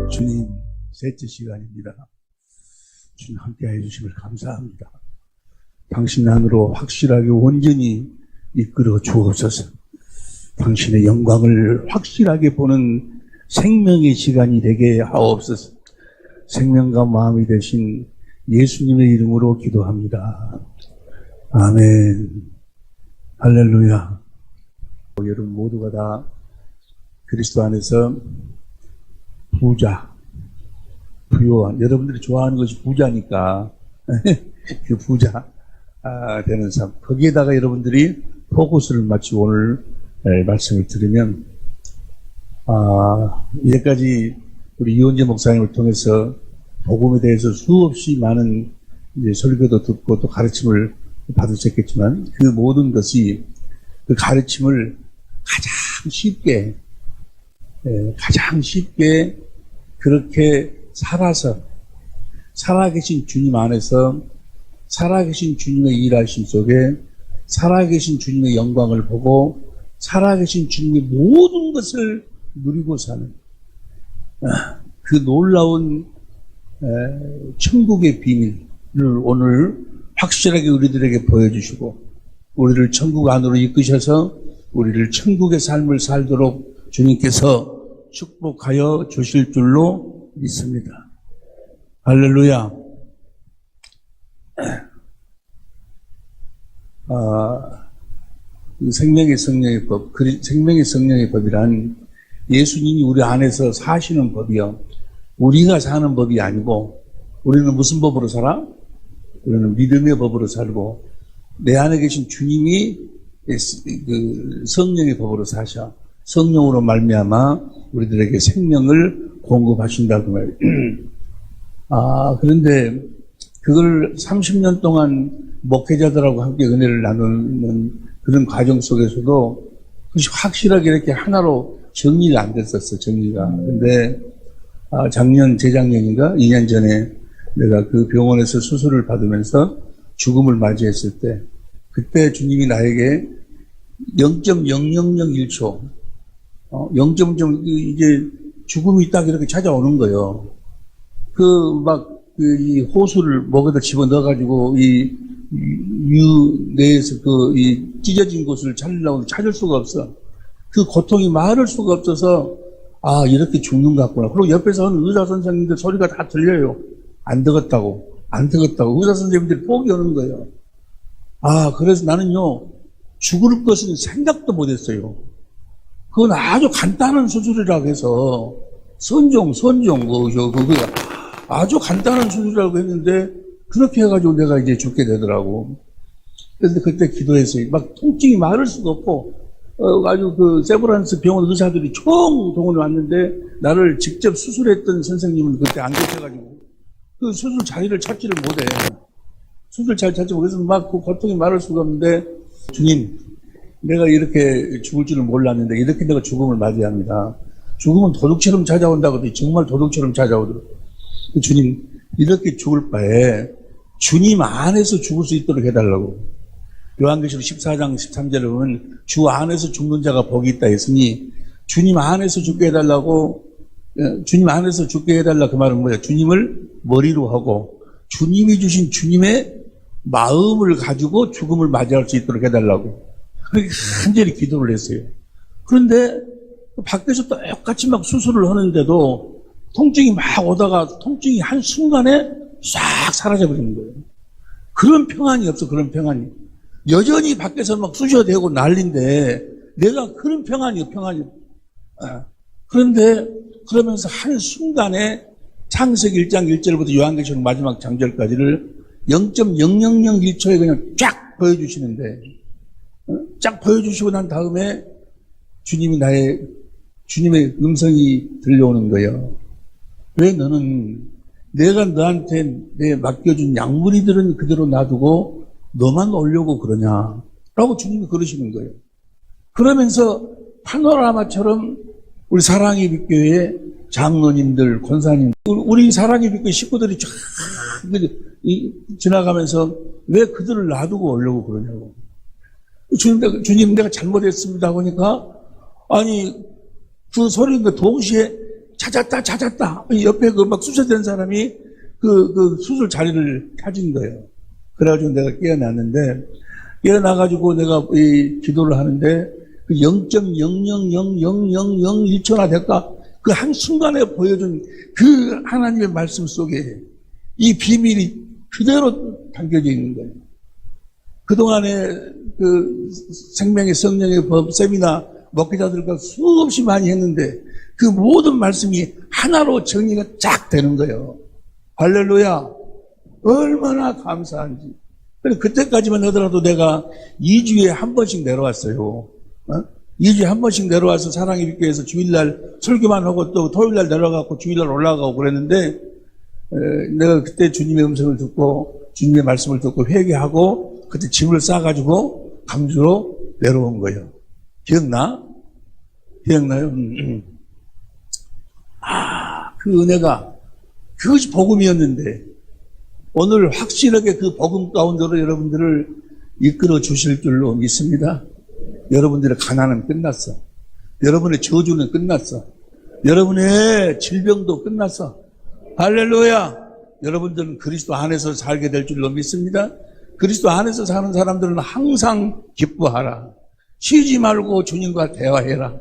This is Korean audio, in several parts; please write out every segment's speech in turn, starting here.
주님, 셋째 시간입니다. 주님 함께해 주심을 감사합니다. 당신 안으로 확실하게 온전히 이끌어 주옵소서. 당신의 영광을 확실하게 보는 생명의 시간이 되게 하옵소서. 생명과 마음이 되신 예수님의 이름으로 기도합니다. 아멘. 할렐루야. 여러분 모두가 다 그리스도 안에서 부자, 부요한, 여러분들이 좋아하는 것이 부자니까 그 부자 되는 삶. 거기에다가 여러분들이 포커스를 맞추고 오늘 말씀을 들으면 이제까지 우리 이원재 목사님을 통해서 복음에 대해서 수없이 많은 이제 설교도 듣고 또 가르침을 받으셨겠지만 그 모든 것이 그 가르침을 가장 쉽게 그렇게 살아서 살아계신 주님 안에서 살아계신 주님의 일하심 속에 살아계신 주님의 영광을 보고 살아계신 주님의 모든 것을 누리고 사는 그 놀라운 천국의 비밀을 오늘 확실하게 우리들에게 보여주시고 우리를 천국 안으로 이끄셔서 우리를 천국의 삶을 살도록 주님께서 축복하여 주실 줄로 믿습니다. 할렐루야. 생명의 성령의 법, 생명의 성령의 법이란 예수님이 우리 안에서 사시는 법이요. 우리가 사는 법이 아니고 우리는 무슨 법으로 살아? 우리는 믿음의 법으로 살고 내 안에 계신 주님이 그 성령의 법으로 사셔. 성령으로 말미암아 우리들에게 생명을 공급하신다고 말이에요. 그런데 그걸 30년 동안 목회자들하고 함께 은혜를 나누는 그런 과정 속에서도 그것이 확실하게 이렇게 하나로 정리가 안 됐었어, 정리가. 근데 재작년인가 2년 전에 내가 그 병원에서 수술을 받으면서 죽음을 맞이했을 때 그때 주님이 나에게 0.0001초 0.0 이제 죽음이 딱 이렇게 찾아오는 거예요. 이 호수를 목에다 집어 넣어가지고 이 내에서 이 찢어진 곳을 찾으려고 찾을 수가 없어. 그 고통이 말할 수가 없어서 이렇게 죽는 것 같구나. 그리고 옆에서 하는 의사 선생님들 소리가 다 들려요. 안 되겠다고 의사 선생님들이 포기하는 거예요. 그래서 나는요 죽을 것은 생각도 못했어요. 그건 아주 간단한 수술이라고 해서 그거 아주 간단한 수술이라고 했는데 그렇게 해가지고 내가 이제 죽게 되더라고. 그런데 그때 기도했어요. 막 통증이 말할 수가 없고 아주 그 세브란스 병원 의사들이 총동원을 왔는데 나를 직접 수술했던 선생님은 그때 안 계셔가지고 그 수술 자리를 찾지를 못해. 수술 잘 찾지 못해서 막 그 고통이 말할 수가 없는데 주님, 내가 이렇게 죽을 줄은 몰랐는데 이렇게 내가 죽음을 맞이합니다. 죽음은 도둑처럼 찾아온다고 하더니 정말 도둑처럼 찾아오더라고요. 주님, 이렇게 죽을 바에 주님 안에서 죽을 수 있도록 해달라고. 요한계시록 14장 13절에 보면 주 안에서 죽는 자가 복이 있다 했으니 주님 안에서 죽게 해달라고, 주님 안에서 죽게 해달라 그 말은 뭐야? 주님을 머리로 하고 주님이 주신 주님의 마음을 가지고 죽음을 맞이할 수 있도록 해달라고. 그렇게 간절히 기도를 했어요. 그런데 밖에서 똑같이 막 수술을 하는데도 통증이 막 오다가 통증이 한순간에 싹 사라져버리는 거예요. 그런 평안이 없어, 그런 평안이. 여전히 밖에서 막 쑤셔대고 난리인데 내가 그런 평안이. 그런데 그러면서 한순간에 창세기 1장 1절부터 요한계시록 마지막 장절까지를 0.0001초에 그냥 쫙 보여주시는데 쫙 보여주시고 난 다음에 주님의 음성이 들려오는 거예요. 왜 너는 내가 너한테 맡겨준 양무리들은 그대로 놔두고 너만 오려고 그러냐? 라고 주님이 그러시는 거예요. 그러면서 파노라마처럼 우리 사랑의 빛교회 장로님들, 권사님, 우리 사랑의 빛교회 식구들이 쫙 지나가면서 왜 그들을 놔두고 오려고 그러냐고. 주님 내가 잘못했습니다 하니까 그 소리가 동시에 찾았다. 옆에 그 막 수술된 사람이 그 수술 자리를 찾은 거예요. 그래가지고 내가 깨어났는데, 깨어나가지고 내가 이 기도를 하는데, 그 0.0000001초나 될까? 그 한순간에 보여준 그 하나님의 말씀 속에 이 비밀이 그대로 담겨져 있는 거예요. 그동안에 그 생명의 성령의 법 세미나 목회자들과 수없이 많이 했는데 그 모든 말씀이 하나로 정리가 쫙 되는 거예요. 할렐루야. 얼마나 감사한지. 그때까지만 하더라도 내가 2주에 한 번씩 내려왔어요. 2주에 한 번씩 내려와서 사랑의 빛교회에서 주일날 설교만 하고 또 토요일날 내려가고 주일날 올라가고 그랬는데 내가 그때 주님의 음성을 듣고 주님의 말씀을 듣고 회개하고 그때 짐을 싸가지고 강주로 내려온 거예요. 기억나? 기억나요? 그 은혜가 그것이 복음이었는데 오늘 확실하게 그 복음 가운데로 여러분들을 이끌어 주실 줄로 믿습니다. 여러분들의 가난은 끝났어. 여러분의 저주는 끝났어. 여러분의 질병도 끝났어. 할렐루야. 여러분들은 그리스도 안에서 살게 될 줄로 믿습니다. 그리스도 안에서 사는 사람들은 항상 기뻐하라. 쉬지 말고 주님과 대화해라.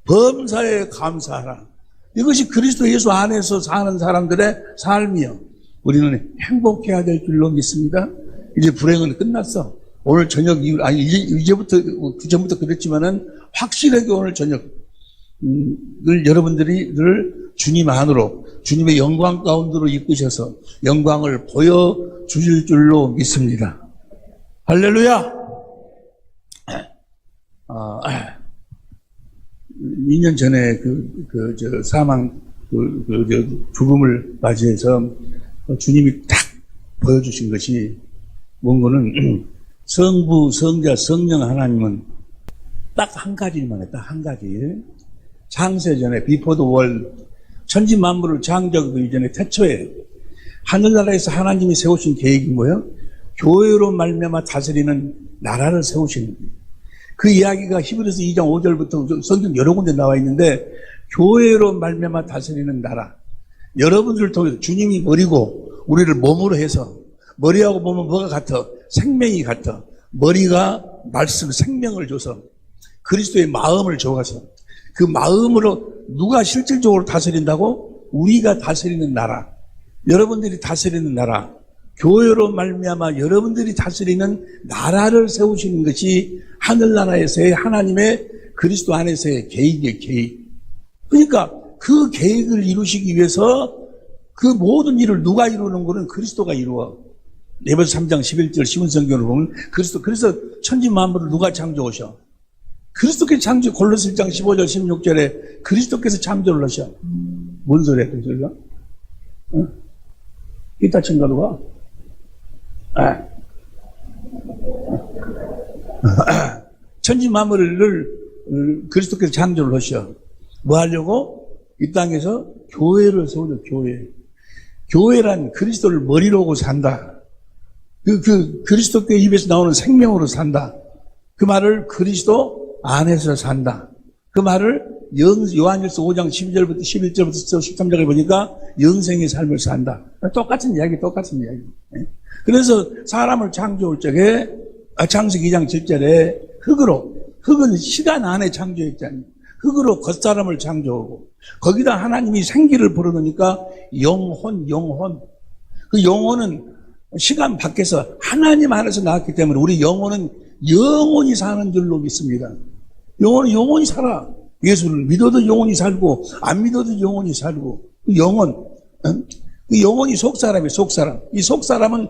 범사에 감사하라. 이것이 그리스도 예수 안에서 사는 사람들의 삶이요. 우리는 행복해야 될 줄로 믿습니다. 이제 불행은 끝났어. 오늘 저녁 이후, 이제부터, 그전부터 그랬지만은 확실하게 오늘 저녁, 늘 여러분들이 늘 주님 안으로, 주님의 영광 가운데로 이끄셔서 영광을 보여주실 줄로 믿습니다. 할렐루야! 2년 전에 사망, 죽음을 맞이해서 주님이 딱 보여주신 것이 뭔가는 성부, 성자, 성령 하나님은 딱 한 가지만 해, 딱 한 가지. 창세전에, 비포 더 월, 천지 만물을 창조하기 이전에 태초에 하늘나라에서 하나님이 세우신 계획이 뭐예요? 교회로 말미암아 다스리는 나라를 세우시는 거예요. 그 이야기가 히브리서 2장 5절부터 성경 여러 군데 나와 있는데 교회로 말미암아 다스리는 나라. 여러분들을 통해서 주님이 머리고 우리를 몸으로 해서 머리하고 보면 뭐가 같아? 생명이 같아. 머리가 말씀, 생명을 줘서 그리스도의 마음을 줘서 그 마음으로 누가 실질적으로 다스린다고? 우리가 다스리는 나라. 여러분들이 다스리는 나라. 교회로 말미암아 여러분들이 다스리는 나라를 세우시는 것이 하늘나라에서의 하나님의 그리스도 안에서의 계획이에요, 계획. 그러니까 그 계획을 이루시기 위해서 그 모든 일을 누가 이루는 거는 그리스도가 이루어. 에베소 3장 11절 시온성경을 보면 그래서 천지 만물을 누가 창조하셔? 그리스도께서 창조, 골로새 1장 15절 16절에 그리스도께서 창조를 하셔. 뭔 소리야, 그 소리가? 응? 기타 친가 누가? 천지 만물을 그리스도께서 창조를 하셔. 뭐 하려고? 이 땅에서 교회를 세우죠, 교회. 교회란 그리스도를 머리로 하고 산다. 그리스도께 입에서 나오는 생명으로 산다. 그 말을 그리스도 안에서 산다. 그 말을 요한일서 5장 12절부터 11절부터 13절에 보니까 영생의 삶을 산다. 똑같은 이야기. 그래서 사람을 창조할 적에 창세기 2장 7절에 흙은 시간 안에 창조했잖아요. 흙으로 겉사람을 창조하고 거기다 하나님이 생기를 불어넣으니까 영혼. 그 영혼은 시간 밖에서 하나님 안에서 나왔기 때문에 우리 영혼은 영원히 사는 줄로 믿습니다. 영혼은 영원히 살아. 예수를 믿어도 영원히 살고 안 믿어도 영원히 살고 그 영혼, 그 영혼이 속사람이에요. 속사람. 이 속사람은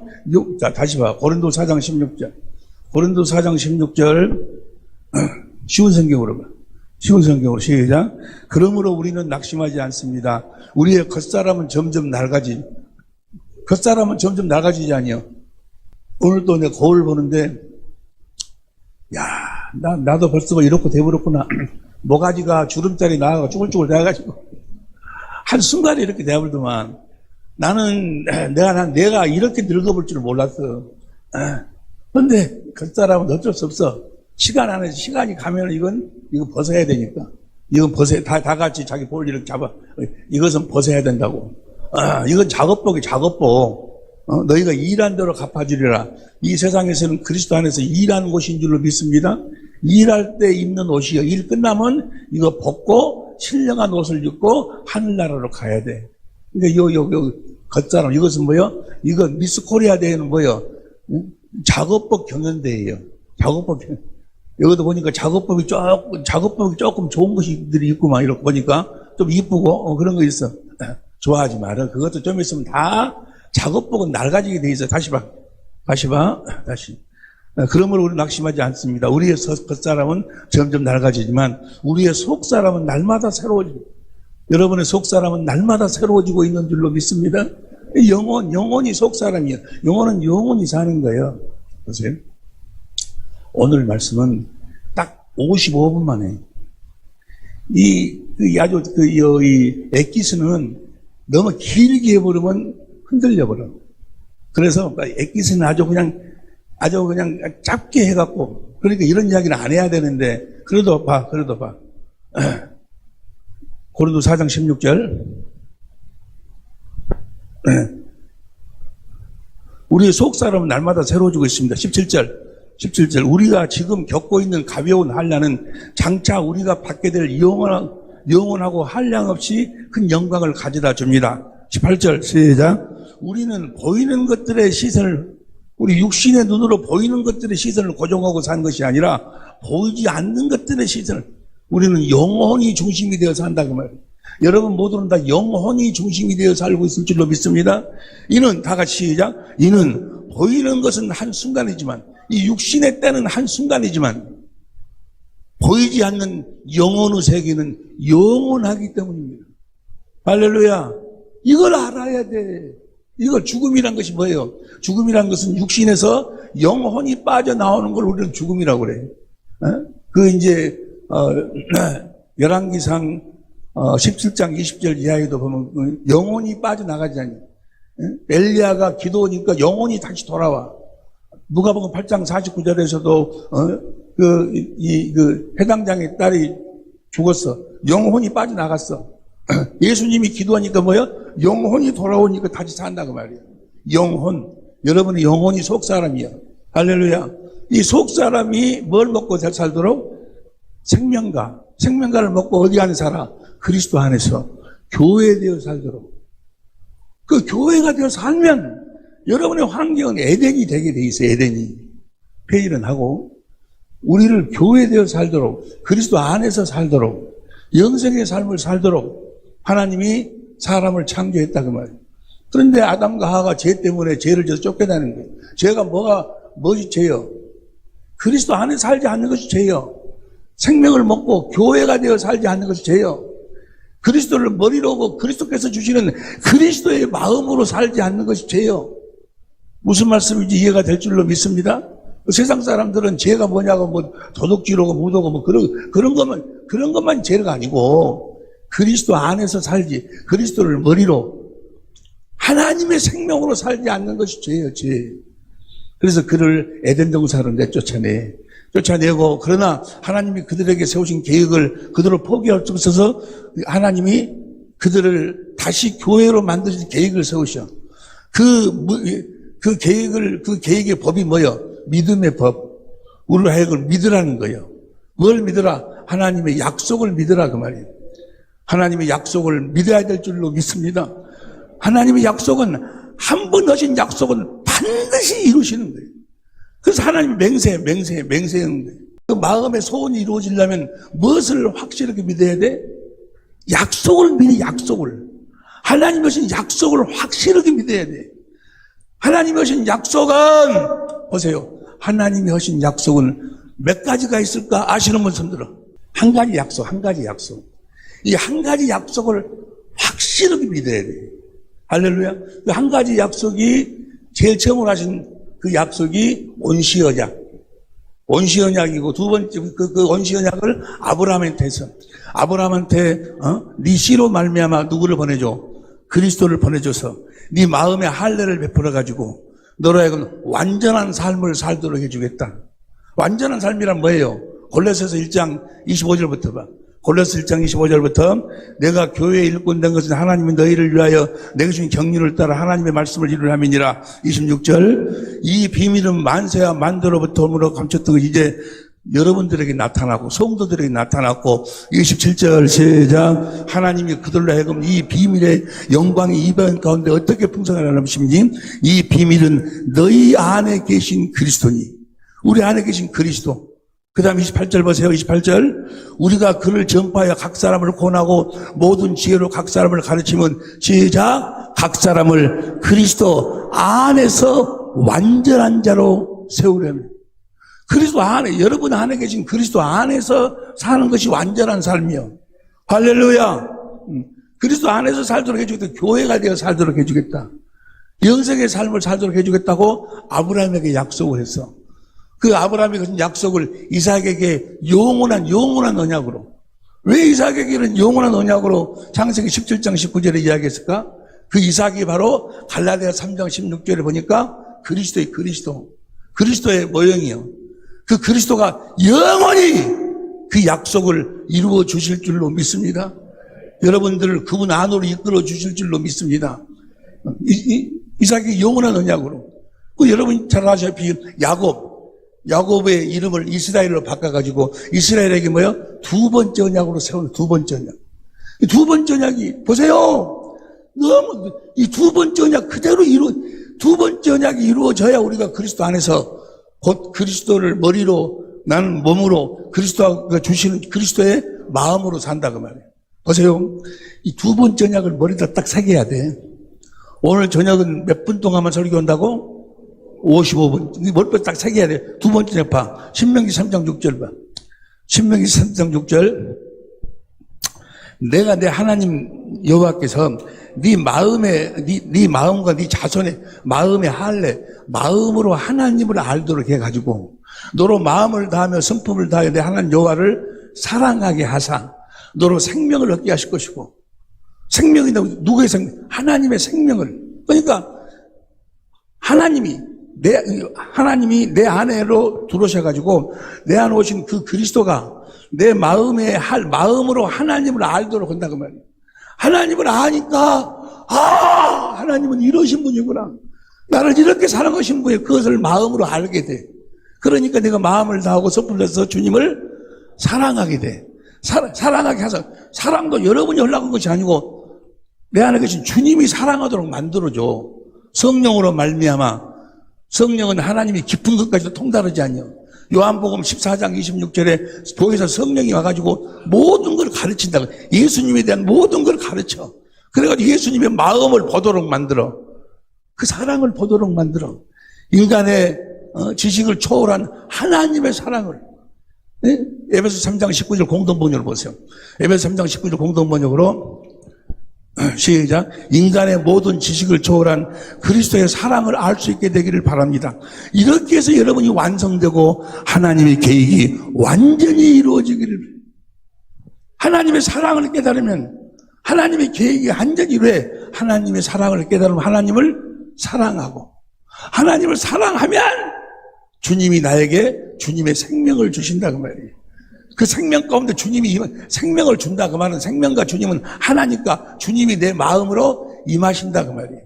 자, 다시 봐. 고린도 4장 16절. 고린도 4장 16절 쉬운 성경으로 봐. 쉬운 성경으로 시작. 그러므로 우리는 낙심하지 않습니다. 우리의 겉사람은 점점 낡아지지 아니요. 오늘 또 내가 거울 보는데, 나도 벌써 이렇게 돼버렸구나. 모가지가 주름살이 나가고 쭈글쭈글 돼가지고. 한순간에 이렇게 돼버리더만. 내가 이렇게 늙어볼 줄 몰랐어. 그런데 겉사람은 어쩔 수 없어. 시간이 가면 이거 벗어야 되니까. 이건 다 같이 자기 볼일을 잡아. 이것은 벗어야 된다고. 이건 작업복이 작업복. 너희가 일한 대로 갚아주리라. 이 세상에서는 그리스도 안에서 일하는 곳인 줄로 믿습니다. 일할 때 입는 옷이요. 일 끝나면 이거 벗고 신령한 옷을 입고 하늘나라로 가야 돼. 그러니까 요 겉사람, 이것은 뭐요? 이거 미스 코리아 대회는 뭐요? 작업복 경연대회예요. 작업복 경연. 여기도 보니까 작업복이 조금 좋은 것들이 있구만. 이렇게 보니까 좀 이쁘고, 그런 거 있어. 좋아하지 마라. 그것도 좀 있으면 다 작업복은 낡아지게 돼 있어. 다시 봐. 다시. 그러므로 우리 낙심하지 않습니다. 우리의 겉사람은 점점 낡아지지만 우리의 속사람은 날마다 새로워집니다. 여러분의 속사람은 날마다 새로워지고 있는 줄로 믿습니다. 영혼이 속사람이에요. 영혼은 영원히 사는 거예요. 보세요. 오늘 말씀은 딱 55분 만에 이 엑기스는 너무 길게 해버리면 흔들려버려. 그래서 엑기스는 아주 그냥 짧게 해갖고, 그러니까 이런 이야기는 안 해야 되는데, 그래도 봐. 고린도 4장 16절. 우리의 속사람은 날마다 새로워지고 있습니다. 17절. 우리가 지금 겪고 있는 가벼운 한량은 장차 우리가 받게 될 영원하고 한량 없이 큰 영광을 가져다 줍니다. 18절 시작. 우리는 보이는 것들의 시선을, 우리 육신의 눈으로 보이는 것들의 시선을 고정하고 산 것이 아니라 보이지 않는 것들의 시선을, 우리는 영혼이 중심이 되어 산다 그 말이에요. 여러분 모두는 다 영혼이 중심이 되어 살고 있을 줄로 믿습니다. 이는 다 같이 시작. 이는 보이는 것은 한순간이지만, 이 육신의 때는 한순간이지만 보이지 않는 영혼의 세계는 영원하기 때문입니다. 할렐루야. 이걸 알아야 돼. 이걸 죽음이란 것이 뭐예요? 죽음이란 것은 육신에서 영혼이 빠져나오는 걸 우리는 죽음이라고 그래요. 열왕기상 17장 20절 이하에도 보면 영혼이 빠져나가지 않니? 엘리야가 기도하니까 영혼이 다시 돌아와. 누가복음 8장 49절에서도 해당장의 딸이 죽었어. 영혼이 빠져나갔어. 예수님이 기도하니까 뭐야? 영혼이 돌아오니까 다시 산다고 말이야. 영혼. 여러분의 영혼이 속사람이야. 할렐루야. 이 속사람이 뭘 먹고 살도록? 생명가를 먹고 어디 안에 살아? 그리스도 안에서 교회 되어 살도록. 그 교회가 되어 살면 여러분의 환경은 에덴이 되게 돼 있어요. 에덴이. 폐일은 하고 우리를 교회 되어 살도록, 그리스도 안에서 살도록, 영생의 삶을 살도록 하나님이 사람을 창조했다 그 말이에요. 그런데 아담과 하와가 죄 때문에 죄를 져서 쫓겨나는 거예요. 죄가 뭐지 죄요? 그리스도 안에 살지 않는 것이 죄요. 생명을 먹고 교회가 되어 살지 않는 것이 죄요. 그리스도를 머리로 하고 그리스도께서 주시는 그리스도의 마음으로 살지 않는 것이 죄요. 무슨 말씀인지 이해가 될 줄로 믿습니다. 세상 사람들은 죄가 뭐냐고 도둑질하고 무도고 그런 것만 죄가 아니고 그리스도 안에서 살지, 그리스도를 머리로 하나님의 생명으로 살지 않는 것이 죄예요, 죄. 그래서 그를 에덴 동산으로 쫓아내고, 그러나 하나님이 그들에게 세우신 계획을 그들을 포기할 수 없어서 하나님이 그들을 다시 교회로 만드신 계획을 세우셔. 그 계획의 법이 뭐예요? 믿음의 법. 우리로 하여금 믿으라는 거예요. 뭘 믿으라? 하나님의 약속을 믿으라 그 말이에요. 하나님의 약속을 믿어야 될 줄로 믿습니다. 하나님의 약속은, 한 번 하신 약속은 반드시 이루시는 거예요. 그래서 하나님이 맹세하는 거예요. 그 마음의 소원이 이루어지려면 무엇을 확실하게 믿어야 돼? 약속을 믿어, 약속을. 하나님이 하신 약속을 확실하게 믿어야 돼. 하나님이 하신 약속은, 보세요. 하나님이 하신 약속은 몇 가지가 있을까 아시는 분 손들어. 한 가지 약속. 이 한 가지 약속을 확실하게 믿어야 돼. 할렐루야. 그 한 가지 약속이 제일 처음으로 하신 그 약속이 온시언약이고 두 번째 그 온시언약을 아브라함한테 네 씨로 말미암아 누구를 보내줘? 그리스도를 보내줘서 네 마음에 할례를 베풀어 가지고 너로 하여금 완전한 삶을 살도록 해주겠다. 완전한 삶이란 뭐예요? 골로새서 1장 25절부터 봐. 골로새 1장 25절부터 내가 교회에 일꾼 된 것은 하나님이 너희를 위하여 내게 주신 경륜을 따라 하나님의 말씀을 이루려 함이니라. 26절 이 비밀은 만세와 만대로부터 오므로 감췄던 것이 이제 여러분들에게 나타나고 성도들에게 나타났고 27절 시작 하나님이 그들로 하여금 이 비밀의 영광이 이방 가운데 어떻게 풍성하려 하심니 이 비밀은 너희 안에 계신 그리스도니 우리 안에 계신 그리스도. 그 다음 28절 보세요. 28절 우리가 그를 전파하여 각 사람을 권하고 모든 지혜로 각 사람을 가르치면 시작 각 사람을 그리스도 안에서 완전한 자로 세우려면 그리스도 안에 여러분 안에 계신 그리스도 안에서 사는 것이 완전한 삶이요. 할렐루야. 그리스도 안에서 살도록 해주겠다. 교회가 되어 살도록 해주겠다. 영생의 삶을 살도록 해주겠다고 아브라함에게 약속을 했어. 그 아브라함이 가진 약속을 이삭에게 영원한 언약으로. 왜 이삭에게는 영원한 언약으로 창세기 17장 19절에 이야기했을까? 그 이삭이 바로 갈라디아 3장 16절에 보니까 그리스도의 모형이요. 그 그리스도가 영원히 그 약속을 이루어 주실 줄로 믿습니다. 여러분들을 그분 안으로 이끌어 주실 줄로 믿습니다. 이삭이 영원한 언약으로. 그 여러분 잘 아시다시피 야곱의 이름을 이스라엘로 바꿔가지고 이스라엘에게 두 번째 언약으로 세운 두 번째 언약. 이 두 번째 언약이 보세요. 너무 이 두 번째 언약 그대로 두 번째 언약이 이루어져야 우리가 그리스도 안에서 곧 그리스도를 머리로 나는 몸으로 그리스도가 주시는 그리스도의 마음으로 산다 그 말이에요. 보세요. 이 두 번째 언약을 머리에다 딱 새겨야 돼. 오늘 저녁은 몇 분 동안만 설교한다고? 55분. 머리뼈 딱 새겨야 돼. 두 번째 봐. 신명기 3장 6절 봐. 신명기 3장 6절. 내가 내 하나님 여호와께서 네 마음과 네 자손의 마음의 할례, 마음으로 하나님을 알도록 해가지고 너로 마음을 다하며 성품을 다하여 내 하나님 여호와를 사랑하게 하사 너로 생명을 얻게 하실 것이고 생명이 누구의 생명? 하나님의 생명을. 그러니까 하나님이 내 안에로 들어오셔가지고 내 안에 오신 그 그리스도가 내 마음으로 하나님을 알도록 한다 그 말이에요. 하나님을 아니까 하나님은 이러신 분이구나. 나를 이렇게 사랑하신 분이 그것을 마음으로 알게 돼. 그러니까 내가 마음을 다하고 섣불려서 주님을 사랑하게 돼. 사랑하게 해서 사랑도 여러분이 하려고 한 것이 아니고 내 안에 계신 주님이 사랑하도록 만들어줘. 성령으로 말미암아. 성령은 하나님이 깊은 것까지도 통달하지 않냐. 요한복음 14장 26절에 보혜사 성령이 와가지고 모든 걸 가르친다. 예수님에 대한 모든 걸 가르쳐. 그래가지고 예수님의 마음을 보도록 만들어. 그 사랑을 보도록 만들어. 인간의 지식을 초월한 하나님의 사랑을. 네? 에베소 3장 19절 공동번역을 보세요. 에베소 3장 19절 공동번역으로 시작. 인간의 모든 지식을 초월한 그리스도의 사랑을 알 수 있게 되기를 바랍니다. 이렇게 해서 여러분이 완성되고 하나님의 계획이 완전히 이루어지기를. 하나님의 사랑을 깨달으면 하나님의 계획이 완전히 이루어져. 하나님의 사랑을 깨달으면 하나님을 사랑하고 하나님을 사랑하면 주님이 나에게 주님의 생명을 주신다 그 말이에요. 그 생명 가운데 주님이 생명을 준다 그 말은 생명과 주님은 하나니까 주님이 내 마음으로 임하신다 그 말이에요.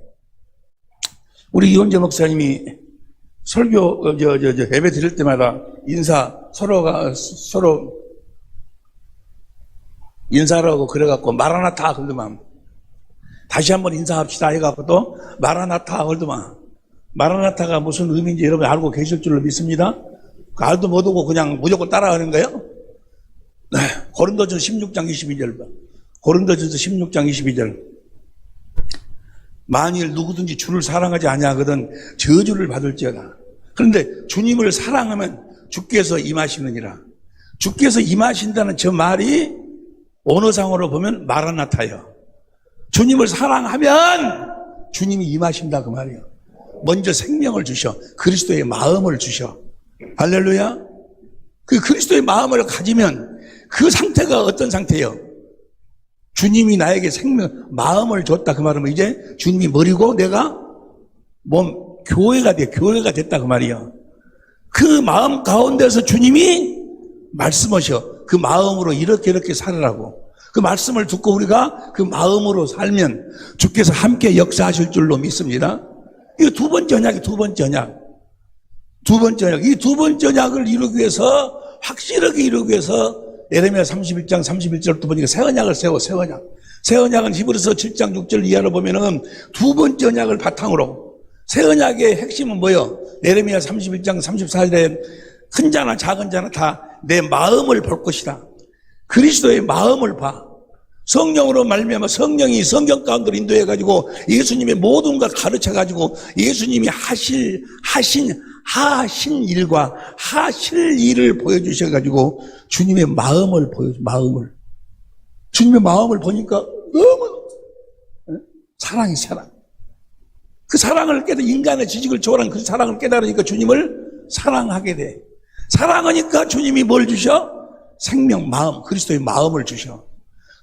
우리 이원재 목사님이 설교 예배 드릴 때마다 서로 인사를 하고 그래갖고 마라나타 헐드만 다시 한번 인사합시다 해갖고 또 마라나타 헐드만. 마라나타가 무슨 의미인지 여러분 알고 계실 줄로 믿습니다. 알도 못하고 그냥 무조건 따라하는 거예요. 네, 고린도전서 16장 22절 봐. 고린도전서 16장 22절. 만일 누구든지 주를 사랑하지 아니하거든 저주를 받을지어다. 그런데 주님을 사랑하면 주께서 임하시느니라. 주께서 임하신다는 저 말이 언어상으로 보면 마라나타예요. 주님을 사랑하면 주님이 임하신다 그 말이에요. 먼저 생명을 주셔. 그리스도의 마음을 주셔. 할렐루야. 그 그리스도의 마음을 가지면 그 상태가 어떤 상태예요? 주님이 나에게 마음을 줬다 그 말은 이제 주님이 머리고 내가 교회가 됐다 그 말이에요. 그 마음 가운데서 주님이 말씀하셔. 그 마음으로 이렇게 살으라고. 그 말씀을 듣고 우리가 그 마음으로 살면 주께서 함께 역사하실 줄로 믿습니다. 이거 두 번째 언약이 두 번째 언약. 두 번째 언약. 이 두 번째 언약을 이루기 위해서, 확실하게 이루기 위해서 예레미야 31장 31절 두 번째 새 언약을 세워, 새 언약. 새 언약은 히브리서 7장 6절 이하로 보면은 두 번째 언약을 바탕으로, 새 언약의 핵심은 뭐예요? 예레미야 31장 34절에 큰 자나 작은 자나 다 내 마음을 볼 것이다. 그리스도의 마음을 봐. 성령으로 말미암아 성령이 성경 가운데로 인도해가지고 예수님의 모든 걸 가르쳐가지고 예수님이 하신 일과 하실 일을 보여주셔가지고 주님의 마음을 마음을. 주님의 마음을 보니까 너무 사랑이 사랑. 그 사랑을 깨달아, 인간의 지식을 초월한 그 사랑을 깨달으니까 주님을 사랑하게 돼. 사랑하니까 주님이 뭘 주셔? 생명, 마음, 그리스도의 마음을 주셔.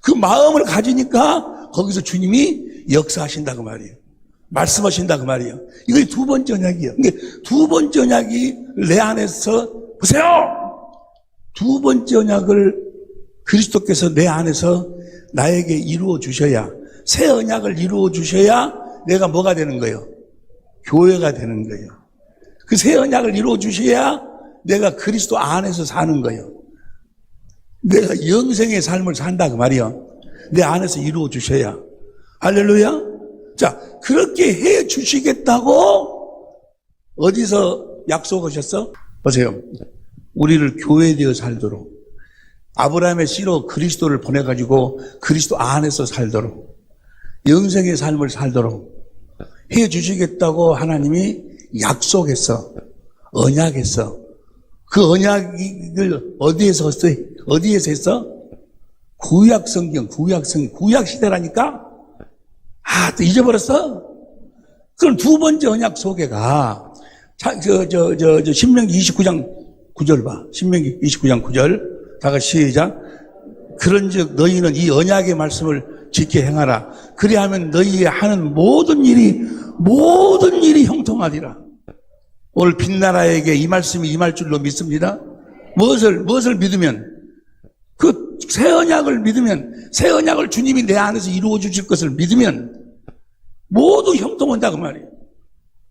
그 마음을 가지니까 거기서 주님이 역사하신다고 말이에요. 말씀하신다고 말이에요. 이게 두 번째 언약이에요. 그러니까 두 번째 언약이 내 안에서, 보세요! 두 번째 언약을 그리스도께서 내 안에서 나에게 이루어 주셔야, 새 언약을 이루어 주셔야 내가 뭐가 되는 거예요? 교회가 되는 거예요. 그 새 언약을 이루어 주셔야 내가 그리스도 안에서 사는 거예요. 내가 영생의 삶을 산다 그 말이요. 내 안에서 이루어 주셔야. 할렐루야. 자, 그렇게 해 주시겠다고 어디서 약속하셨어? 보세요. 우리를 교회되어 살도록, 아브라함의 씨로 그리스도를 보내가지고 그리스도 안에서 살도록, 영생의 삶을 살도록 해 주시겠다고 하나님이 약속했어. 언약했어. 그 언약을 어디에서 했어? 어디에서 했어? 구약성경, 구약시대라니까? 또 잊어버렸어? 그럼 두 번째 언약 소개가, 신명기 29장 9절 봐. 신명기 29장 9절. 다 같이 시작. 그런즉 너희는 이 언약의 말씀을 지켜 행하라. 그리하면 너희의 하는 모든 일이 형통하리라. 오늘 빛나라에게 이 말씀이 임할 줄로 믿습니다. 무엇을 믿으면? 그 새 언약을 믿으면, 새 언약을 주님이 내 안에서 이루어 주실 것을 믿으면 모두 형통한다 그 말이에요.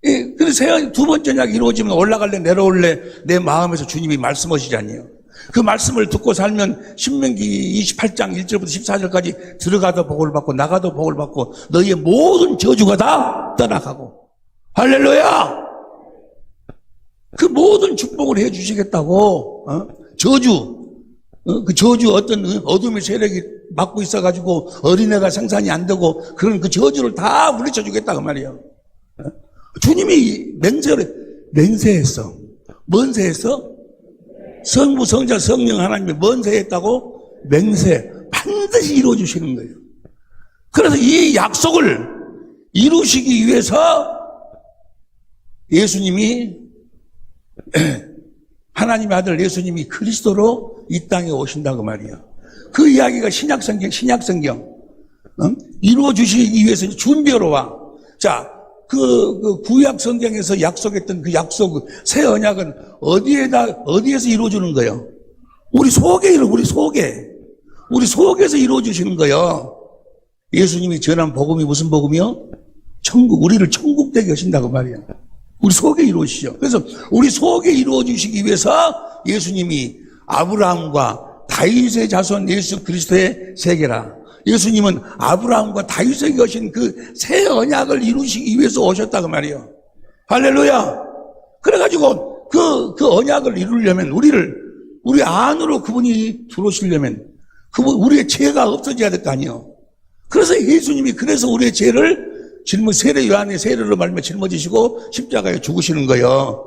예, 그래서 두 번째 언약이 이루어지면 올라갈래 내려올래 내 마음에서 주님이 말씀하시잖아요. 그 말씀을 듣고 살면 신명기 28장 1절부터 14절까지 들어가도 복을 받고 나가도 복을 받고 너희의 모든 저주가 다 떠나가고. 할렐루야! 그 모든 축복을 해 주시겠다고, 그 저주 어떤 어둠의 세력이 막고 있어가지고 어린애가 생산이 안 되고 그런 그 저주를 다 물리쳐 주겠다고 말이에요. 주님이 맹세했어. 뭔 세했어? 성부, 성자, 성령 하나님이 뭔 세했다고? 맹세. 반드시 이루어 주시는 거예요. 그래서 이 약속을 이루시기 위해서 예수님이, 하나님의 아들 예수님이 그리스도로 이 땅에 오신다고 말이에요. 그 이야기가 신약성경, 이루어 주시기 위해서 준비하러 와. 자, 그 구약성경에서 약속했던 그 약속, 새 언약은 어디에서 이루어주는 거예요? 우리 속에서 이루어주시는 거예요. 예수님이 전한 복음이 무슨 복음이요? 우리를 천국 되게 하신다고 말이에요. 우리 속에 이루어지시죠. 그래서 우리 속에 이루어주시기 위해서 예수님이 아브라함과 다윗의 자손 예수 그리스도의 세계라. 예수님은 아브라함과 다윗에게 하신 그 새 언약을 이루시기 위해서 오셨다고 말이에요. 할렐루야. 그래가지고 그 언약을 이루려면 우리 안으로 그분이 들어오시려면 우리의 죄가 없어져야 될 거 아니에요. 그래서 예수님이 우리의 죄를 세례 요한의 세례로 말미암아 짊어지시고 십자가에 죽으시는 거예요.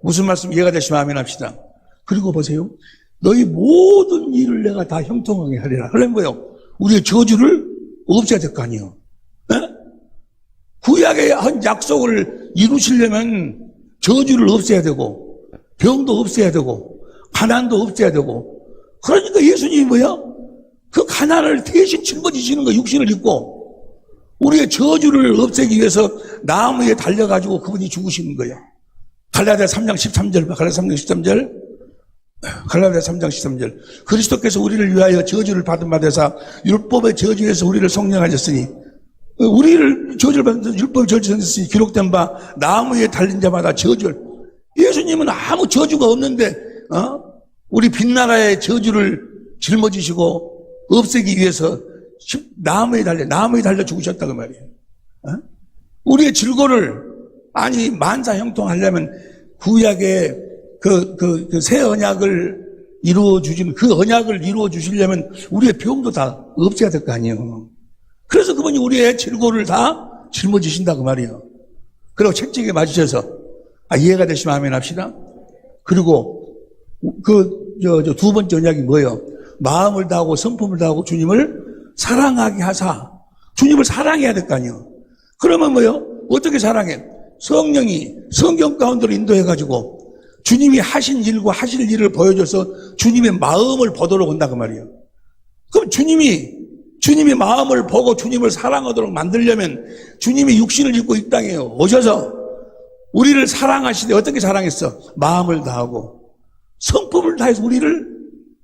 무슨 말씀 이해가 되시면 아멘 합시다. 그리고 보세요. 너희 모든 일을 내가 다 형통하게 하리라. 그러면 뭐예요? 우리의 저주를 없애야 될 거 아니에요. 네? 구약의 한 약속을 이루시려면 저주를 없애야 되고 병도 없애야 되고 가난도 없애야 되고, 그러니까 예수님이 뭐야? 그 가난을 대신 짊어지시는 거, 육신을 입고 우리의 저주를 없애기 위해서 나무에 달려가지고 그분이 죽으시는 거예요. 갈라디아 3장 13절 봐. 갈라디아 3장 13절. 갈라디아 3장 13절. 그리스도께서 우리를 위하여 저주를 받은 바 되사 율법의 저주에서 우리를 성령하셨으니, 우리를 저주를 받은 율법의 저주에서 기록된 바 나무에 달린 자마다 저주를. 예수님은 아무 저주가 없는데 우리 빛나라의 저주를 짊어지시고 없애기 위해서 나무에 달려 죽으셨다 그 말이에요. 우리의 질고를 만사 형통하려면 구약의 그 새 언약을 이루어 주시는, 그 언약을 이루어 주시려면 우리의 병도 다 없애야 될 거 아니에요. 그래서 그분이 우리의 질고를 다 짊어지신다 그 말이에요. 그리고 책찍에 맞으셔서, 이해가 되시면 아멘 합시다. 그리고 두 번째 언약이 뭐예요? 마음을 다하고 성품을 다하고 주님을 사랑하게 하사. 주님을 사랑해야 될 거 아니에요. 그러면 뭐예요? 어떻게 사랑해? 성령이 성경 가운데로 인도해가지고 주님이 하신 일과 하실 일을 보여줘서 주님의 마음을 보도록 온다 그 말이에요. 그럼 주님의 마음을 보고 주님을 사랑하도록 만들려면 주님이 육신을 입고 이 땅에 오셔서 우리를 사랑하시되 어떻게 사랑했어? 마음을 다하고 성품을 다해서 우리를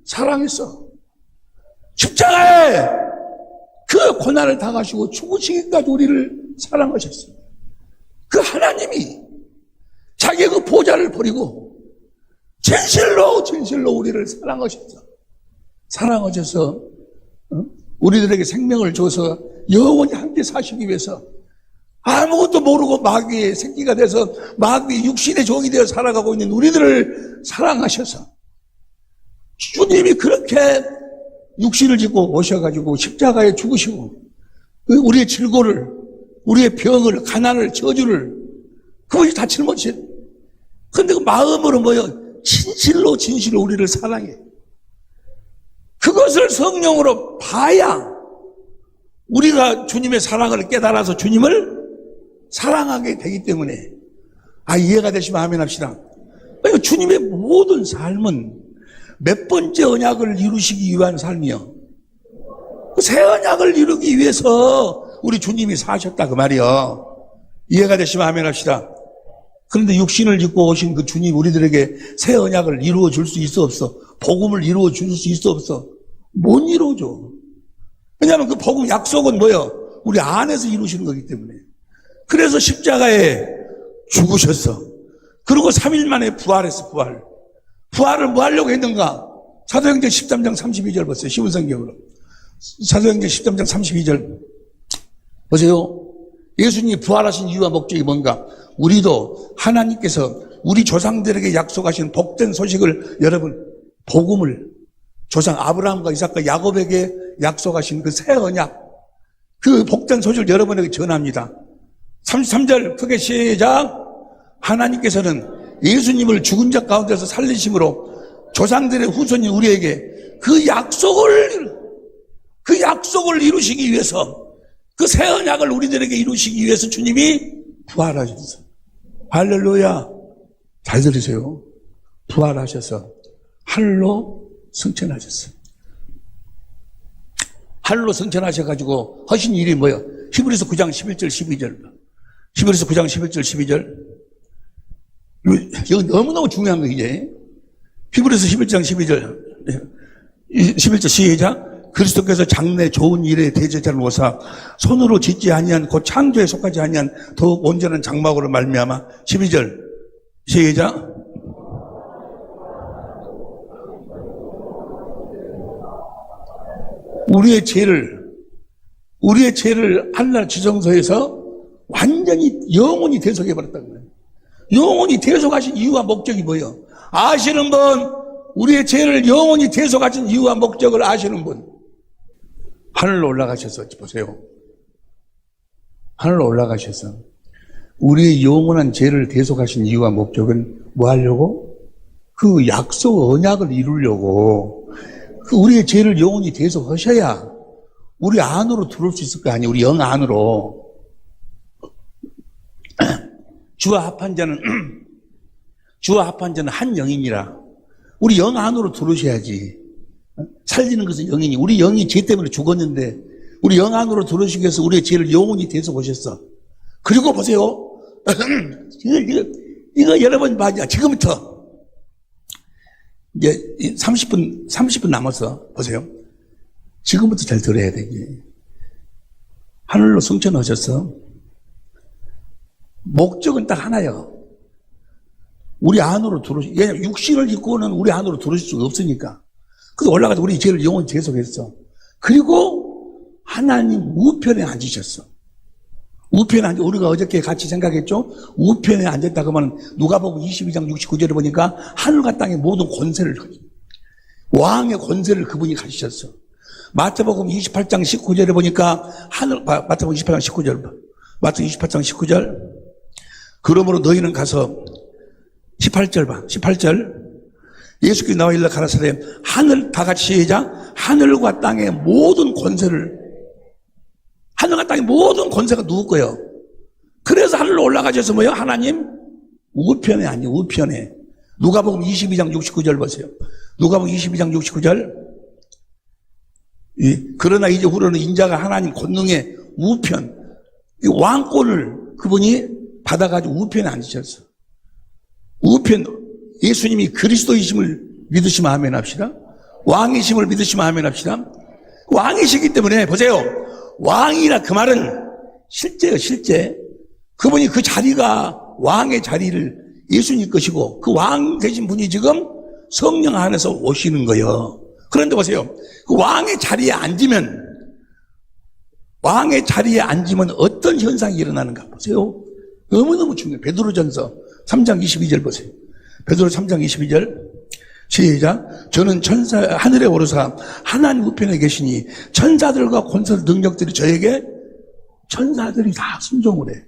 사랑했어. 십자가에 그 고난을 당하시고 죽으시기까지 우리를 사랑하셨어요. 그 하나님이 자기의 그 보좌를 버리고 진실로 우리를 사랑하셔서 우리들에게 생명을 줘서 영원히 함께 사시기 위해서 아무것도 모르고 마귀의 새끼가 돼서 마귀의 육신의 종이 되어 살아가고 있는 우리들을 사랑하셔서 주님이 그렇게 육신을 짓고 오셔가지고 십자가에 죽으시고 우리의 질고를, 우리의 병을, 가난을, 저주를 그것이 다 짊어지셔요. 그런데 그 마음으로 진실로 우리를 사랑해. 그것을 성령으로 봐야 우리가 주님의 사랑을 깨달아서 주님을 사랑하게 되기 때문에 이해가 되시면 아멘 합시다. 그러니까 주님의 모든 삶은 몇 번째 언약을 이루시기 위한 삶이요. 새 언약을 이루기 위해서 우리 주님이 사셨다 그 말이요. 이해가 되시면 아멘 합시다. 그런데 육신을 입고 오신 그 주님 우리들에게 새 언약을 이루어 줄 수 있어 없어? 복음을 이루어 줄 수 있어 없어? 못 이루어줘. 왜냐하면 그 복음 약속은 뭐예요? 우리 안에서 이루시는 거기 때문에. 그래서 십자가에 죽으셨어. 그리고 3일 만에 부활했어. 부활을 뭐 하려고 했는가? 사도행전 13장 32절 보세요. 시문성경으로. 사도행전 13장 32절 보세요. 예수님이 부활하신 이유와 목적이 뭔가? 우리도 하나님께서 우리 조상들에게 약속하신 복된 소식을, 여러분, 복음을 조상 아브라함과 이삭과 야곱에게 약속하신 그 새 언약, 그 복된 소식을 여러분에게 전합니다. 33절 크게 시작. 하나님께서는 예수님을 죽은 자 가운데서 살리심으로 조상들의 후손인 우리에게 그 약속을 이루시기 위해서, 그 새 언약을 우리들에게 이루시기 위해서 주님이 부활하셨어. 할렐루야. 잘 들으세요. 부활하셔서 하늘로 승천하셨어요. 하늘로 승천하셔가지고 하신 일이 뭐예요? 히브리서 9장 11절 12절. 히브리서 9장 11절 12절. 이거 너무너무 중요한 거 이제. 히브리서 11장 12절. 11절 시작. 그리스도께서 장래 좋은 일에 대제자를 오사 손으로 짓지 아니한 곧 창조에 속하지 아니한 더욱 온전한 장막으로 말미암아. 12절 시작. 우리의 죄를 하늘나라 지성소에서 완전히 영원히 대속해버렸다는 거예요. 영원히 대속하신 이유와 목적이 뭐예요? 아시는 분, 우리의 죄를 영원히 대속하신 이유와 목적을 아시는 분, 하늘로 올라가셔서 보세요. 하늘로 올라가셔서 우리의 영원한 죄를 대속하신 이유와 목적은 뭐 하려고? 그 약속 언약을 이루려고. 그 우리의 죄를 영원히 대속하셔야 우리 안으로 들어올 수 있을 거 아니에요. 우리 영 안으로. 주와 합한 자는 한 영이니라. 우리 영 안으로 들어오셔야지. 살리는 것은 영이니. 우리 영이 죄 때문에 죽었는데 우리 영 안으로 들어오시기 위해서 우리의 죄를 영원히 대속하셨어. 그리고 보세요. 이거 여러분 맞아. 지금부터 이제 30분 남았어. 보세요. 지금부터 잘 들어야 돼, 이제. 하늘로 승천하셨어. 목적은 딱 하나예요. 우리 안으로 왜냐면 육신을 입고는 우리 안으로 들어오실 수가 없으니까. 그래서 올라가서 우리 죄를 영원히 계속했어. 그리고 하나님 우편에 앉으셨어. 우편에 앉아, 우리가 어저께 같이 생각했죠? 우편에 앉았다 그러면 누가복음 22장 69절에 보니까 하늘과 땅의 모든 권세를, 왕의 권세를 그분이 가지셨어. 마태복음 28장 19절에 보니까 마태복음 28장 19절, 마태복음 28장 19절, 그러므로 너희는 가서 18절 봐. 18절. 예수께서 나와 일러 가라사대 다 같이 시작. 하늘과 땅의 모든 권세를, 하늘과 땅의 모든 권세가 누구 거예요? 그래서 하늘로 올라가셔서 뭐요? 하나님 우편에 앉아, 우편에. 누가복음 22장 69절 보세요. 누가복음 22장 69절. 그러나 이제 후로는 인자가 하나님 권능의 우편, 왕권을 그분이 받아가지고 우편에 앉으셨어. 우편, 예수님이 그리스도이심을 믿으시면 아멘 합시다. 왕이심을 믿으시면 아멘 합시다. 왕이시기 때문에 보세요. 왕이라 그 말은 실제예요, 실제. 그분이 그 자리가 왕의 자리를 예수님 것이고 그 왕 되신 분이 지금 성령 안에서 오시는 거예요. 그런데 보세요. 그 왕의 자리에 앉으면 어떤 현상이 일어나는가 보세요. 너무너무 중요해요. 베드로전서 3장 22절 보세요. 베드로 3장 22절 시작. 저는 하늘에 오르사 하나님 우편에 계시니 천사들과 권세들 능력들이 저에게, 천사들이 다 순종을 해.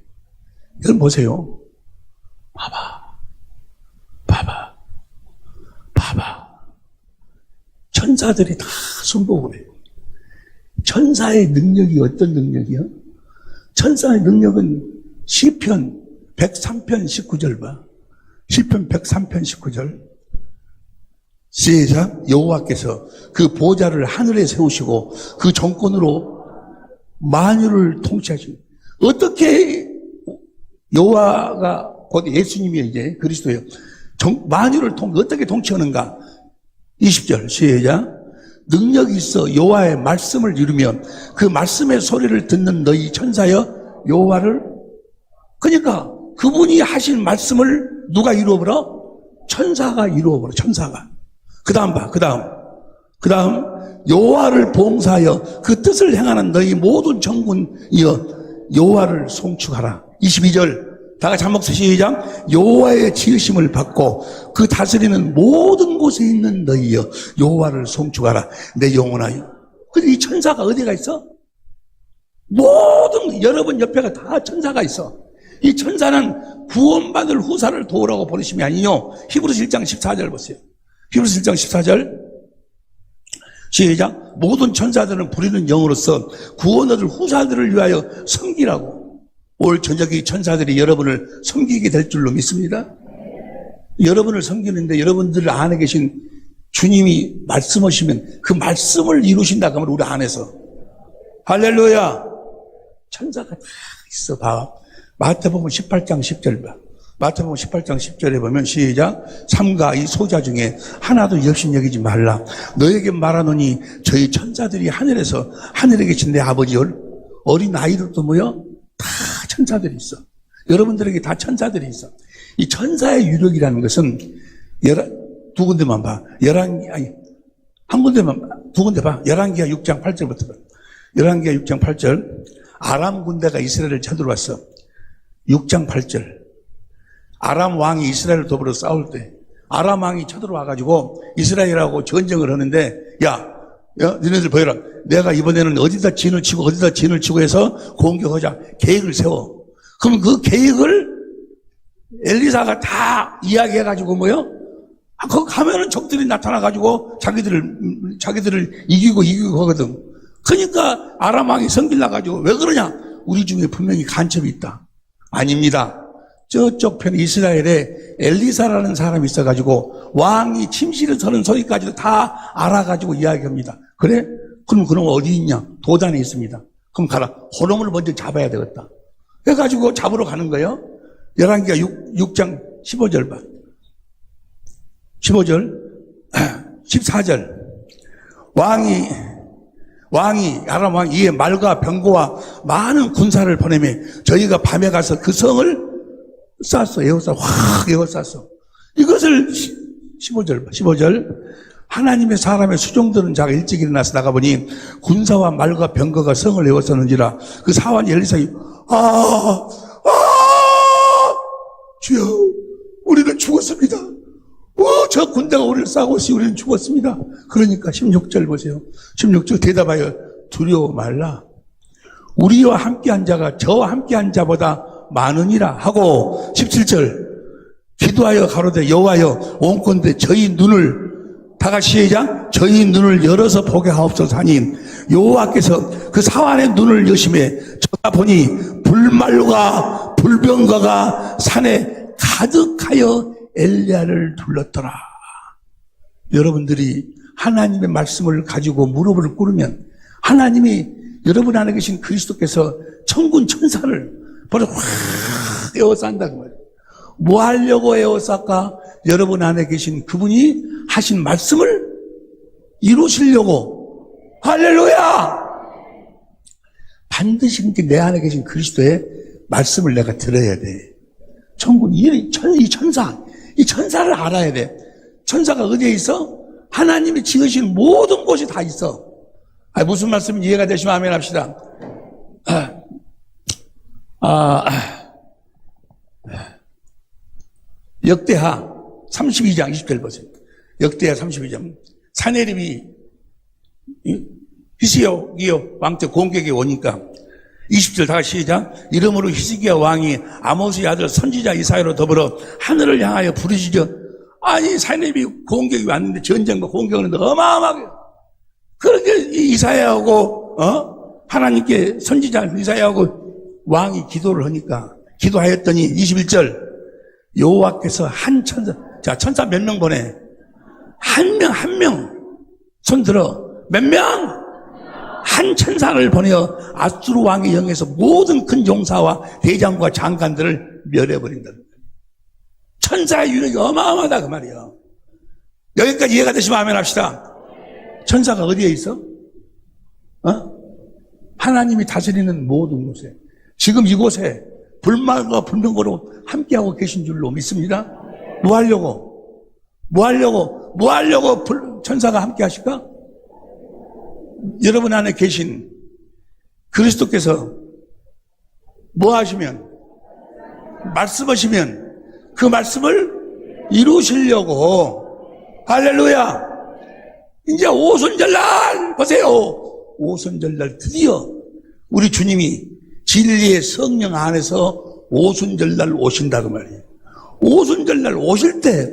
여러분 보세요. 봐봐. 천사들이 다 순종을 해. 천사의 능력이 어떤 능력이야? 천사의 능력은 시편 103편 19절 봐. 시편 103편 19절. 시작. 여호와께서 그 보좌를 하늘에 세우시고 그 정권으로 만유를 통치하시고. 어떻게 여호와가 곧 예수님이 이제 그리스도예요. 만유를 어떻게 통치하는가? 20절 시작. 능력이 있어 여호와의 말씀을 이루면 그 말씀의 소리를 듣는 너희 천사여 여호와를, 그러니까 그분이 하신 말씀을 누가 이루어버려? 천사가 이루어버려. 천사가. 그 다음 여호와를 봉사하여 그 뜻을 행하는 너희 모든 정군이여 여호와를 송축하라. 22절 다 같이 한 목소리 시작. 여호와의 지으심을 받고 그 다스리는 모든 곳에 있는 너희여 여호와를 송축하라. 내 영혼아여. 근데 이 천사가 어디가 있어? 모든 여러분 옆에가 다 천사가 있어. 이 천사는 구원받을 후사를 도우라고 보내심이 아니요. 히브리서 1장 14절 보세요. 히브리서 1장 14절 시작. 모든 천사들은 부리는 영으로서 구원 얻을 후사들을 위하여 섬기라고. 올 저녁에 천사들이 여러분을 섬기게 될 줄로 믿습니다. 여러분을 섬기는데 여러분들 안에 계신 주님이 말씀하시면 그 말씀을 이루신다 그러면 우리 안에서 할렐루야. 천사가 다 있어. 봐. 마태복음 18장 10절 봐. 마태복음 18장 10절에 보면 시작. 삼가 이 소자 중에 하나도 역신 여기지 말라. 너에게 말하노니 저희 천사들이 하늘에 계신 내 아버지 어린 아이들도 뭐요? 다 천사들이 있어. 여러분들에게 다 천사들이 있어. 이 천사의 유력이라는 것은 두 군데만 봐. 한 군데만 두 군데 봐. 열왕기하 6장 8절부터 봐. 열왕기하 6장 8절. 아람 군대가 이스라엘을 쳐들어왔어. 6장 8절. 아람 왕이 이스라엘을 더불어 싸울 때 아람 왕이 쳐들어와가지고 이스라엘하고 전쟁을 하는데 야, 너네들 보여라. 내가 이번에는 어디다 진을 치고 해서 공격하자. 계획을 세워. 그럼 그 계획을 엘리사가 다 이야기해가지고 뭐요? 거기 가면은 적들이 나타나가지고 자기들을 이기고 하거든. 그러니까 아람 왕이 성질나가지고 왜 그러냐? 우리 중에 분명히 간첩이 있다. 아닙니다. 저쪽 편 이스라엘에 엘리사라는 사람이 있어가지고 왕이 침실을 서는 소리까지도 다 알아가지고 이야기합니다. 그래? 그럼 어디 있냐? 도단에 있습니다. 그럼 가라. 그놈을 먼저 잡아야 되겠다. 해가지고 잡으러 가는 거예요. 열왕기하 6장 15절 봐. 15절. 14절. 아람 왕이 이에 말과 병거와 많은 군사를 보내며 저희가 밤에 가서 그 성을 쐈어. 에워쌌어. 이것을 15절. 하나님의 사람의 수종들은 자가 일찍 일어나서 나가보니 군사와 말과 병거가 성을 에워쌌는지라. 그 사환이 엘리사가 주여, 우리는 죽었습니다. 저 군대가 우리를 싸고 있으니 우리는 죽었습니다. 그러니까 16절 보세요. 16절 대답하여 두려워 말라. 우리와 함께한 자가 저와 함께한 자보다 많으니라 하고 17절 기도하여 가로되 여호와여 원컨대 저희 눈을 다 같이 시작. 저희 눈을 열어서 보게 하옵소서 하니 여호와께서 그 사환의 눈을 여심해 저가 보니 불말과 불병거가 산에 가득하여 엘리야를 둘렀더라. 여러분들이 하나님의 말씀을 가지고 무릎을 꿇으면 하나님이 여러분 안에 계신 그리스도께서 천군 천사를 바로 확 에워싼다고 말이에요. 뭐 하려고 에워쌌까? 여러분 안에 계신 그분이 하신 말씀을 이루시려고. 할렐루야! 반드시 내 안에 계신 그리스도의 말씀을 내가 들어야 돼. 천군, 이 천사를 알아야 돼. 천사가 어디에 있어? 하나님이 지으신 모든 곳이 다 있어. 무슨 말씀인지 이해가 되시면 아멘 합시다. 역대하 32장 20절 보세요. 역대하 32장. 사내립이 히스기야 왕 때 공격에 오니까 20절 다 시작. 이러므로 히스기야 왕이 아모스의 아들 선지자 이사야로 더불어 하늘을 향하여 부르짖어. 아니 사내립이 공격이 왔는데 전쟁과 공격을 했는데 어마어마하게. 그렇게 이사야하고 하나님께 선지자 이사야하고 왕이 기도를 하니까 기도하였더니 21절 여호와께서 한 천사, 자 천사 몇 명 보내? 한 명 손 들어. 몇 명? 한 천사를 보내어 아수르 왕의 영에서 모든 큰 용사와 대장과 장관들을 멸해버린다. 천사의 유력이 어마어마하다 그 말이야. 여기까지 이해가 되시면 아멘 합시다. 천사가 어디에 있어? 하나님이 다스리는 모든 곳에, 지금 이곳에 불말과 불병거로 함께하고 계신 줄로 믿습니다. 뭐 하려고 천사가 함께 하실까? 여러분 안에 계신 그리스도께서 뭐 하시면, 말씀하시면 그 말씀을 이루시려고. 할렐루야. 이제 오순절날 보세요. 오순절날 드디어 우리 주님이 진리의 성령 안에서 오순절날 오신다 그 말이에요. 오순절날 오실 때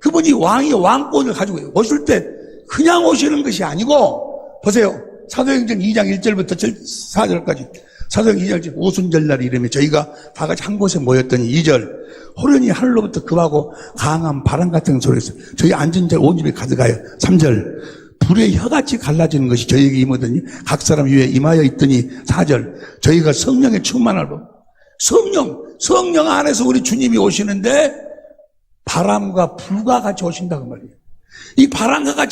그분이 왕권을 가지고 오실 때 그냥 오시는 것이 아니고, 보세요. 사도행전 2장 1절부터 4절까지. 사도행전 2장 오순절날 이름에 저희가 다 같이 한 곳에 모였더니 2절 호련히 하늘로부터 급하고 강한 바람 같은 소리였어요. 저희 앉은 자 온 집이 가득하여. 3절 불의 혀같이 갈라지는 것이 저희에게 임하더니 각 사람 위에 임하여 있더니. 4절 저희가 성령의 충만을 보고. 성령 안에서 우리 주님이 오시는데 바람과 불과 같이 오신다고 말이에요. 이 바람과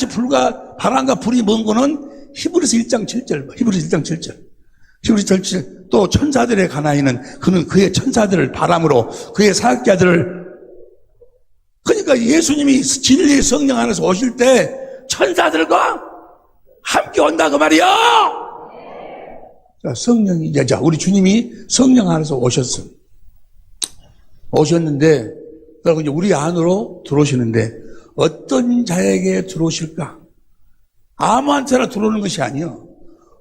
불이 뭔 거는 히브리서 1장 7절, 히브리서 1장 7절. 히브리서 7절. 또 천사들의 가나이는 그는 그의 천사들을 바람으로 그의 사역자들을. 그러니까 예수님이 진리의 성령 안에서 오실 때 천사들과 함께 온다 그 말이야. 자, 성령이 이제 우리 주님이 성령 안에서 오셨는데 그리고 이제 우리 안으로 들어오시는데 어떤 자에게 들어오실까? 아무한테나 들어오는 것이 아니요.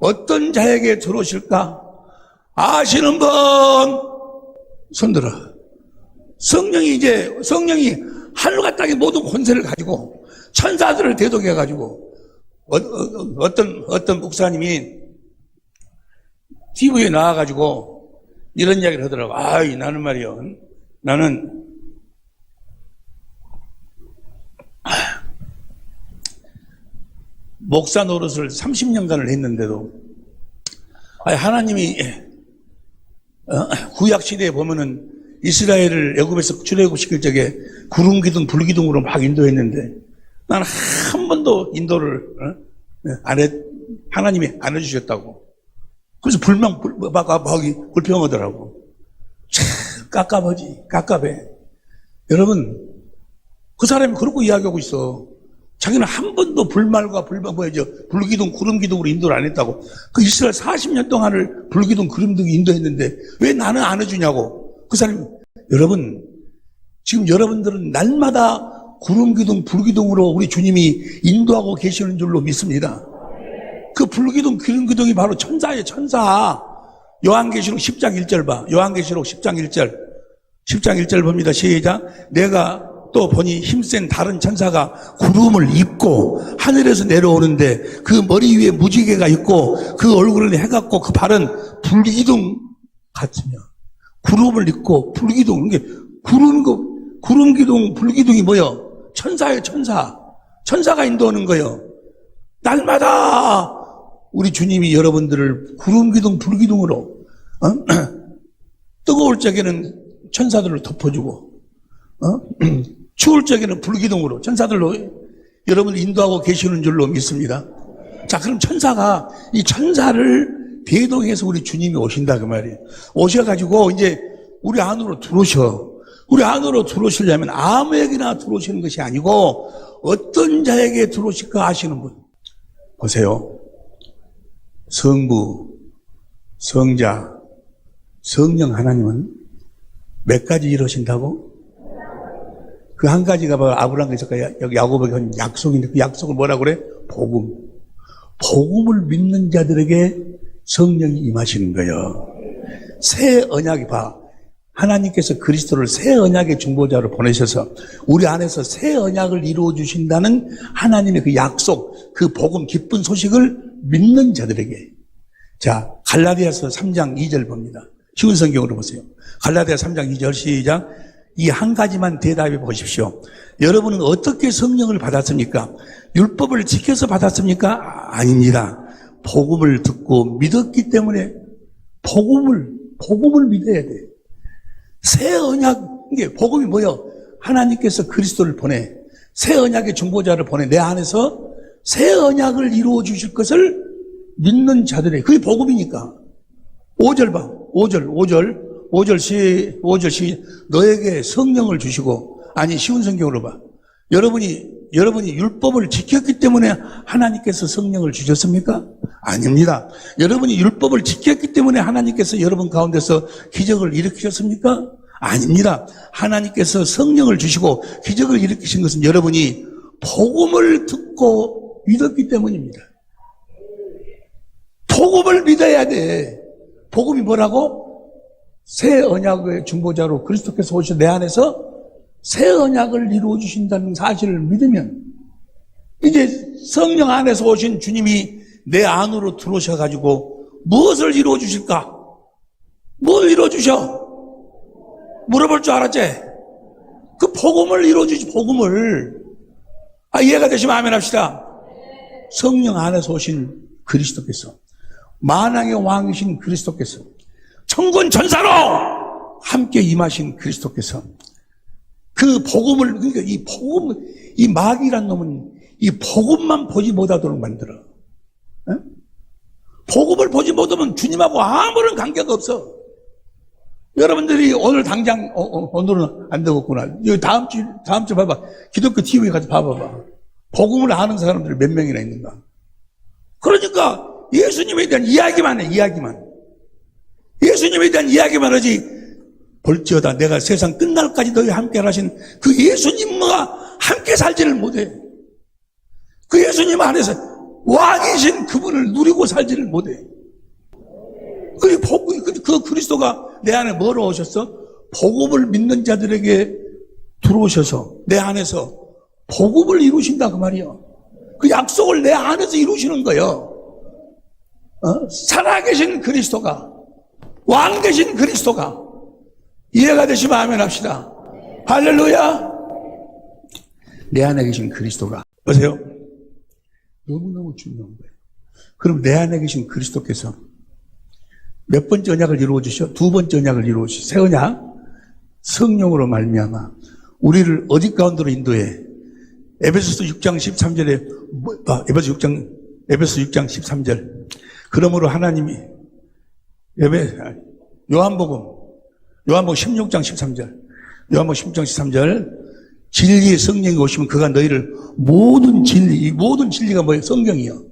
어떤 자에게 들어오실까? 아시는 분 손들어. 성령이 하늘과 땅의 모든 권세를 가지고 천사들을 대독해 가지고 어떤 목사님이 TV에 나와 가지고 이런 이야기를 하더라고. 나는 말이요. 나는 목사 노릇을 30년간을 했는데도 하나님이 구약 시대에 보면은 이스라엘을 애굽에서 출애굽 시킬 적에 구름 기둥 불 기둥으로 막 인도했는데 나는 한 번도 인도를 하나님이 안 해주셨다고. 그래서 불평하더라고. 참 깝깝해. 여러분, 그 사람이 그렇게 이야기하고 있어. 자기는 한 번도 불기둥, 구름기둥으로 인도를 안 했다고. 그 이스라엘 40년 동안을 불기둥, 구름기둥 인도했는데 왜 나는 안 해주냐고. 그 사람이, 여러분, 지금 여러분들은 날마다 구름기둥, 불기둥으로 우리 주님이 인도하고 계시는 줄로 믿습니다. 그 불기둥, 구름기둥이 바로 천사예요, 천사. 요한계시록 10장 1절 봐. 요한계시록 10장 1절. 10장 1절 봅니다. 시작. 내가 또 보니 힘센 다른 천사가 구름을 입고 하늘에서 내려오는데 그 머리 위에 무지개가 있고 그 얼굴은 해같고 그 발은 불기둥 같으며. 구름을 입고 불기둥. 이게 구름기둥, 불기둥이 뭐요? 천사예요, 천사. 천사가 인도하는 거예요. 날마다 우리 주님이 여러분들을 구름기둥, 불기둥으로 뜨거울 적에는 천사들을 덮어주고 추울 적에는 불기둥으로 천사들로 여러분을 인도하고 계시는 줄로 믿습니다. 자, 그럼 천사가 이 천사를 대동해서 우리 주님이 오신다 그 말이에요. 오셔가지고 이제 우리 안으로 들어오셔. 우리 안으로 들어오시려면 아무에게나 들어오시는 것이 아니고 어떤 자에게 들어오실까 아시는 분. 보세요. 성부, 성자, 성령 하나님은 몇 가지 이루신다고? 그 한 가지가 바로 아브라함에서 여기 야곱에게 한 약속인데 그 약속을 뭐라고 그래? 복음. 복음을 믿는 자들에게 성령이 임하시는 거예요. 새 언약이 봐. 하나님께서 그리스도를 새 언약의 중보자로 보내셔서 우리 안에서 새 언약을 이루어 주신다는 하나님의 그 약속, 그 복음, 기쁜 소식을 믿는 자들에게. 자, 갈라디아서 3장 2절 봅니다. 쉬운 성경으로 보세요. 갈라디아 3장 2절 시작. 이 한 가지만 대답해 보십시오. 여러분은 어떻게 성령을 받았습니까? 율법을 지켜서 받았습니까? 아닙니다. 복음을 듣고 믿었기 때문에 복음을 믿어야 돼. 새 언약, 이게 복음이 뭐예요? 하나님께서 그리스도를 보내, 새 언약의 중보자를 보내 내 안에서 새 언약을 이루어 주실 것을 믿는 자들의, 그게 복음이니까. 5절 봐. 5절 시 너에게 성령을 주시고, 아니 쉬운 성경으로 봐. 여러분이 율법을 지켰기 때문에 하나님께서 성령을 주셨습니까? 아닙니다. 여러분이 율법을 지켰기 때문에 하나님께서 여러분 가운데서 기적을 일으키셨습니까? 아닙니다. 하나님께서 성령을 주시고 기적을 일으키신 것은 여러분이 복음을 듣고 믿었기 때문입니다. 복음을 믿어야 돼. 복음이 뭐라고? 새 언약의 중보자로 그리스도께서 오셔 내 안에서 새 언약을 이루어 주신다는 사실을 믿으면 이제 성령 안에서 오신 주님이 내 안으로 들어오셔가지고 무엇을 이루어 주실까? 뭘 이루어 주셔? 물어볼 줄 알았지? 그 복음을 이루어 주시, 복음을. 이해가 되시면 아멘 합시다. 성령 안에서 오신 그리스도께서, 만왕의 왕이신 그리스도께서, 천군 천사로 함께 임하신 그리스도께서 그 복음을, 그러니까 이 복음, 이 마귀란 놈은 이 복음만 보지 못하도록 만들어. 에? 복음을 보지 못하면 주님하고 아무런 관계가 없어. 여러분들이 오늘 당장, 오늘은 안 되겠구나. 여기 다음 주 봐봐. 기독교 TV에 가서 봐봐봐. 복음을 아는 사람들이 몇 명이나 있는가. 그러니까 예수님에 대한 이야기만 해, 이야기만. 예수님에 대한 이야기만 하지. 볼지어다 내가 세상 끝날까지 너희 함께 하신 그 예수님과 함께 살지를 못해. 그 예수님 안에서 왕이신 그분을 누리고 살지를 못해. 그 그리스도가 내 안에 뭐로 오셨어? 복음을 믿는 자들에게 들어오셔서 내 안에서 복음을 이루신다 그 말이야. 그 약속을 내 안에서 이루시는 거예요. 살아계신 그리스도가, 왕 되신 그리스도가. 이해가 되시면 아멘 합시다. 할렐루야. 내 안에 계신 그리스도가, 보세요. 너무너무 중요한 거예요. 그럼 내 안에 계신 그리스도께서 몇 번째 언약을 이루어 주셔? 두 번째 언약을 이루어 주셔. 새 언약, 성령으로 말미암아 우리를 어디 가운데로 인도해? 에베소서 6장 13절에, 에베소 6장 13절. 그러므로 하나님이, 요한복음 16장 13절. 요한복음 16장 13절. 진리의 성령이 오시면 그가 너희를 모든 진리, 이 모든 진리가 뭐예요? 성경이요.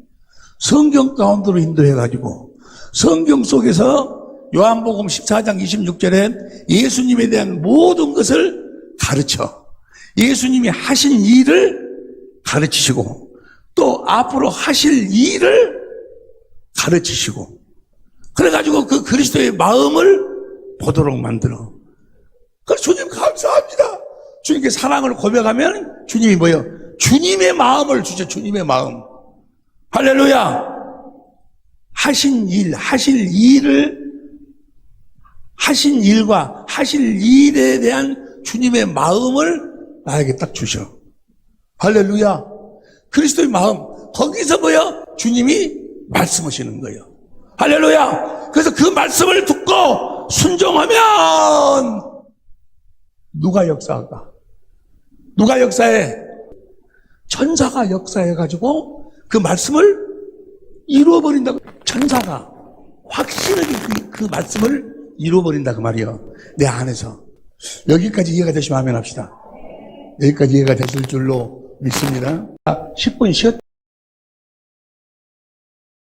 성경 가운데로 인도해가지고, 성경 속에서 요한복음 14장 26절에 예수님에 대한 모든 것을 가르쳐. 예수님이 하신 일을 가르치시고, 또 앞으로 하실 일을 가르치시고, 그래가지고 그 그리스도의 마음을 보도록 만들어. 그래서 주님 감사합니다. 주님께 사랑을 고백하면 주님이 뭐예요? 주님의 마음을 주죠. 주님의 마음. 할렐루야. 하신 일과 하실 일에 대한 주님의 마음을 나에게 딱 주셔. 할렐루야. 그리스도의 마음. 거기서 뭐예요? 주님이 말씀하시는 거예요. 할렐루야. 그래서 그 말씀을 듣고 순종하면 누가 역사할까? 누가 역사해? 천사가 역사해가지고 그 말씀을 이루어버린다고. 천사가 확실하게 그 말씀을 이루어버린다 그 말이에요. 내 안에서. 여기까지 이해가 되시면 하면 합시다. 여기까지 이해가 되실 줄로 믿습니다. 10분 쉬었다.